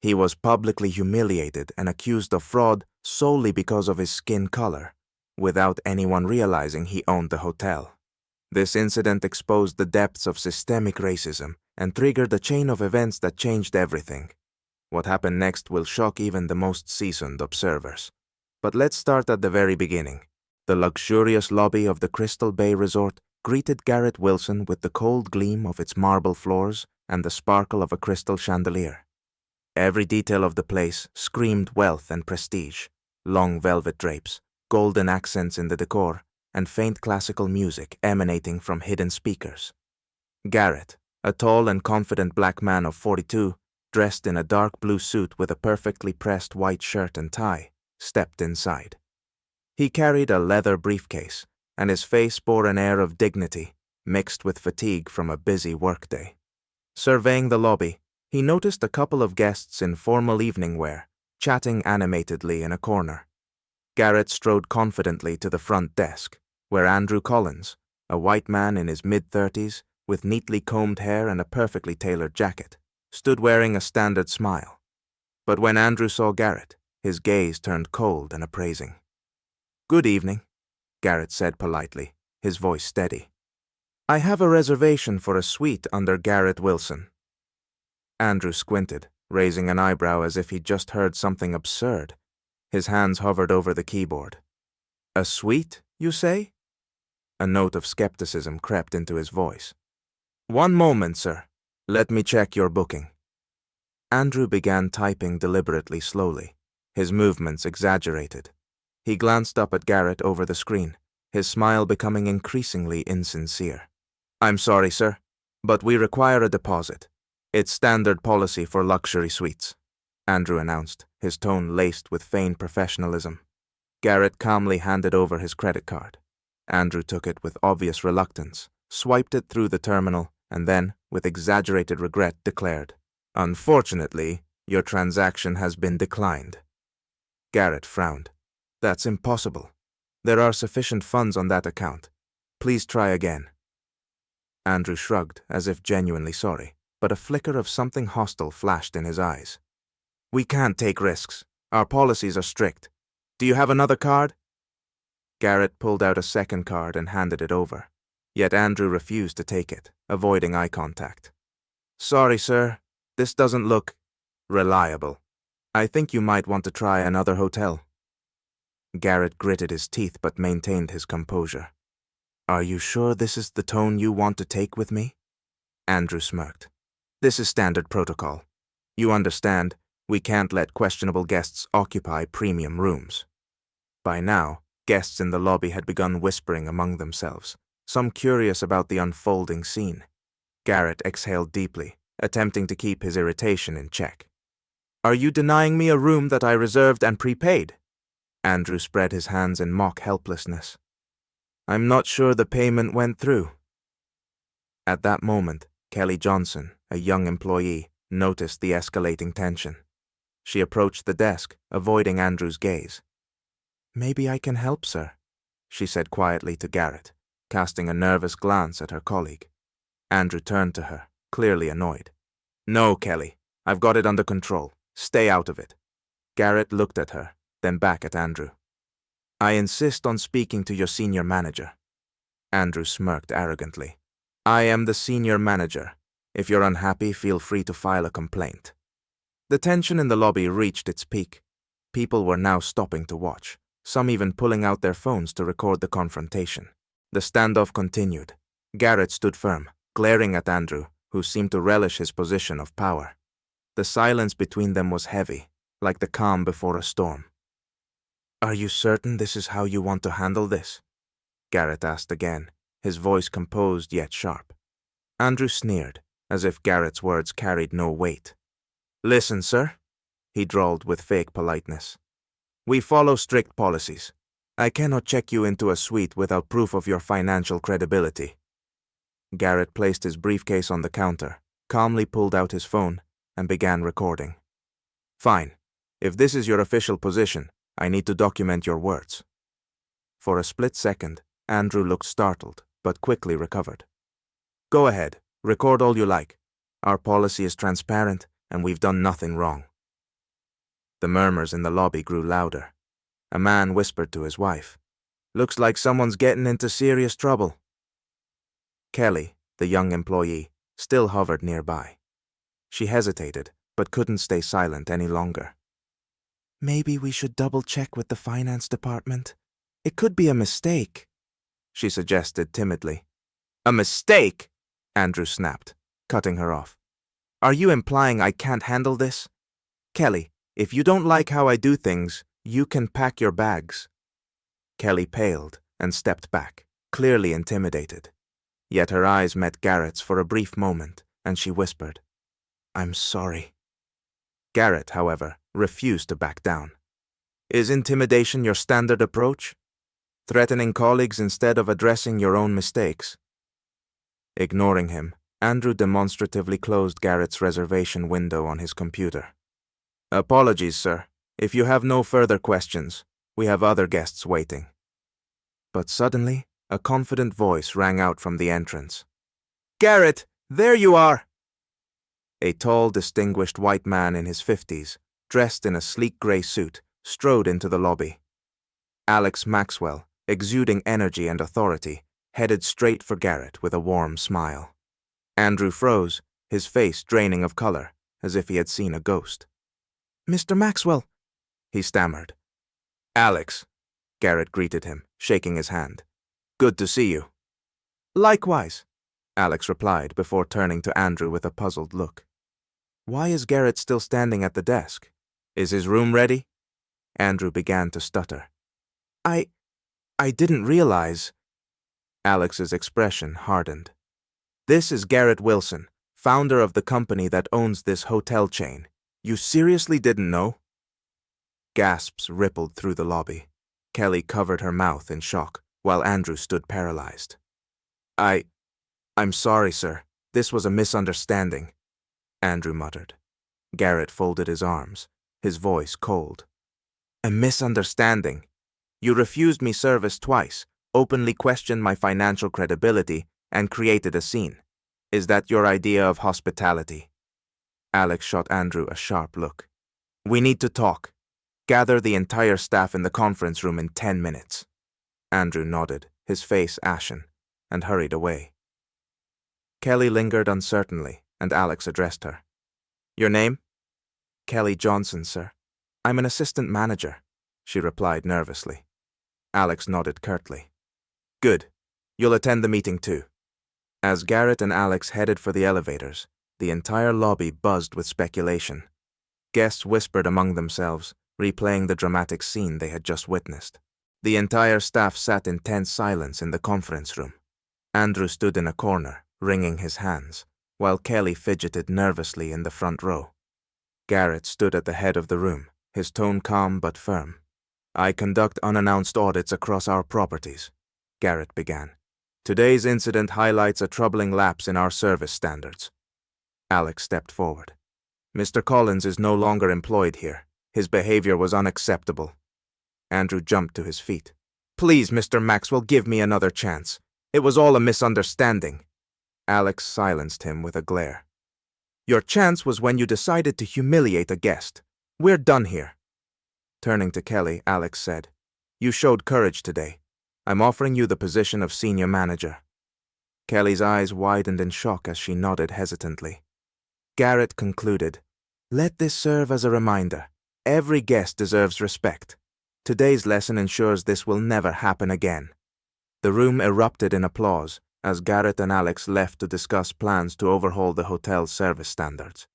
He was publicly humiliated and accused of fraud solely because of his skin color, without anyone realizing he owned the hotel. This incident exposed the depths of systemic racism and triggered a chain of events that changed everything. What happened next will shock even the most seasoned observers. But let's start at the very beginning. The luxurious lobby of the Crystal Bay Resort greeted Garrett Wilson with the cold gleam of its marble floors and the sparkle of a crystal chandelier. Every detail of the place screamed wealth and prestige: long velvet drapes, golden accents in the decor, and faint classical music emanating from hidden speakers. Garrett, a tall and confident black man of 42, dressed in a dark blue suit with a perfectly pressed white shirt and tie, stepped inside. He carried a leather briefcase, and his face bore an air of dignity, mixed with fatigue from a busy workday. Surveying the lobby, he noticed a couple of guests in formal evening wear, chatting animatedly in a corner. Garrett strode confidently to the front desk, where Andrew Collins, a white man in his mid-30s, with neatly combed hair and a perfectly tailored jacket, stood wearing a standard smile. But when Andrew saw Garrett, his gaze turned cold and appraising. "Good evening," Garrett said politely, his voice steady. "I have a reservation for a suite under Garrett Wilson." Andrew squinted, raising an eyebrow as if he'd just heard something absurd. His hands hovered over the keyboard. "A suite, you say?" A note of skepticism crept into his voice. "One moment, sir. Let me check your booking." Andrew began typing deliberately slowly, his movements exaggerated. He glanced up at Garrett over the screen, his smile becoming increasingly insincere. "I'm sorry, sir, but we require a deposit. It's standard policy for luxury suites," Andrew announced, his tone laced with feigned professionalism. Garrett calmly handed over his credit card. Andrew took it with obvious reluctance, swiped it through the terminal, and then, with exaggerated regret, declared, "Unfortunately, your transaction has been declined." Garrett frowned. "That's impossible. There are sufficient funds on that account. Please try again." Andrew shrugged, as if genuinely sorry, but a flicker of something hostile flashed in his eyes. "We can't take risks. Our policies are strict. Do you have another card?" Garrett pulled out a second card and handed it over. Yet Andrew refused to take it, avoiding eye contact. "Sorry, sir. This doesn't look reliable. I think you might want to try another hotel." Garrett gritted his teeth but maintained his composure. "Are you sure this is the tone you want to take with me?" Andrew smirked. "This is standard protocol. You understand, we can't let questionable guests occupy premium rooms." By now, guests in the lobby had begun whispering among themselves, some curious about the unfolding scene. Garrett exhaled deeply, attempting to keep his irritation in check. "Are you denying me a room that I reserved and prepaid?" Andrew spread his hands in mock helplessness. "I'm not sure the payment went through." At that moment, Kelly Johnson, a young employee, noticed the escalating tension. She approached the desk, avoiding Andrew's gaze. "Maybe I can help, sir," she said quietly to Garrett, casting a nervous glance at her colleague. Andrew turned to her, clearly annoyed. "No, Kelly. I've got it under control. Stay out of it." Garrett looked at her, then back at Andrew. "I insist on speaking to your senior manager." Andrew smirked arrogantly. "I am the senior manager. If you're unhappy, feel free to file a complaint." The tension in the lobby reached its peak. People were now stopping to watch, some even pulling out their phones to record the confrontation. The standoff continued. Garrett stood firm, glaring at Andrew, who seemed to relish his position of power. The silence between them was heavy, like the calm before a storm. "Are you certain this is how you want to handle this?" Garrett asked again, his voice composed yet sharp. Andrew sneered, as if Garrett's words carried no weight. "Listen, sir," he drawled with fake politeness. "We follow strict policies. I cannot check you into a suite without proof of your financial credibility." Garrett placed his briefcase on the counter, calmly pulled out his phone, and began recording. "Fine. If this is your official position, I need to document your words." For a split second, Andrew looked startled, but quickly recovered. "Go ahead. Record all you like. Our policy is transparent, and we've done nothing wrong." The murmurs in the lobby grew louder. A man whispered to his wife, "Looks like someone's getting into serious trouble." Kelly, the young employee, still hovered nearby. She hesitated, but couldn't stay silent any longer. "Maybe we should double-check with the finance department. It could be a mistake," she suggested timidly. "A mistake?" Andrew snapped, cutting her off. "Are you implying I can't handle this? Kelly, if you don't like how I do things, you can pack your bags." Kelly paled and stepped back, clearly intimidated. Yet her eyes met Garrett's for a brief moment, and she whispered, "I'm sorry." Garrett, however, refused to back down. "Is intimidation your standard approach? Threatening colleagues instead of addressing your own mistakes?" Ignoring him, Andrew demonstratively closed Garrett's reservation window on his computer. "Apologies, sir. If you have no further questions, we have other guests waiting." But suddenly, a confident voice rang out from the entrance. "Garrett, there you are!" A tall, distinguished white man in his 50s, dressed in a sleek gray suit, strode into the lobby. Alex Maxwell, exuding energy and authority, headed straight for Garrett with a warm smile. Andrew froze, his face draining of color, as if he had seen a ghost. "Mr. Maxwell," he stammered. "Alex," Garrett greeted him, shaking his hand. "Good to see you." "Likewise," Alex replied before turning to Andrew with a puzzled look. "Why is Garrett still standing at the desk? Is his room ready?" Andrew began to stutter. I didn't realize." Alex's expression hardened. "This is Garrett Wilson, founder of the company that owns this hotel chain. You seriously didn't know?" Gasps rippled through the lobby. Kelly covered her mouth in shock, while Andrew stood paralyzed. I'm sorry, sir. This was a misunderstanding," Andrew muttered. Garrett folded his arms, his voice cold. "A misunderstanding? You refused me service twice, openly questioned my financial credibility, and created a scene. Is that your idea of hospitality?" Alex shot Andrew a sharp look. "We need to talk. Gather the entire staff in the conference room in 10 minutes. Andrew nodded, his face ashen, and hurried away. Kelly lingered uncertainly, and Alex addressed her. "Your name?" "Kelly Johnson, sir. I'm an assistant manager," she replied nervously. Alex nodded curtly. "Good. You'll attend the meeting too." As Garrett and Alex headed for the elevators, the entire lobby buzzed with speculation. Guests whispered among themselves, replaying the dramatic scene they had just witnessed. The entire staff sat in tense silence in the conference room. Andrew stood in a corner, wringing his hands, while Kelly fidgeted nervously in the front row. Garrett stood at the head of the room, his tone calm but firm. "I conduct unannounced audits across our properties," Garrett began. "Today's incident highlights a troubling lapse in our service standards." Alex stepped forward. "Mr. Collins is no longer employed here. His behavior was unacceptable." Andrew jumped to his feet. "Please, Mr. Maxwell, give me another chance. It was all a misunderstanding." Alex silenced him with a glare. "Your chance was when you decided to humiliate a guest. We're done here." Turning to Kelly, Alex said, "You showed courage today. I'm offering you the position of senior manager." Kelly's eyes widened in shock as she nodded hesitantly. Garrett concluded, "Let this serve as a reminder. Every guest deserves respect. Today's lesson ensures this will never happen again." The room erupted in applause as Garrett and Alex left to discuss plans to overhaul the hotel's service standards.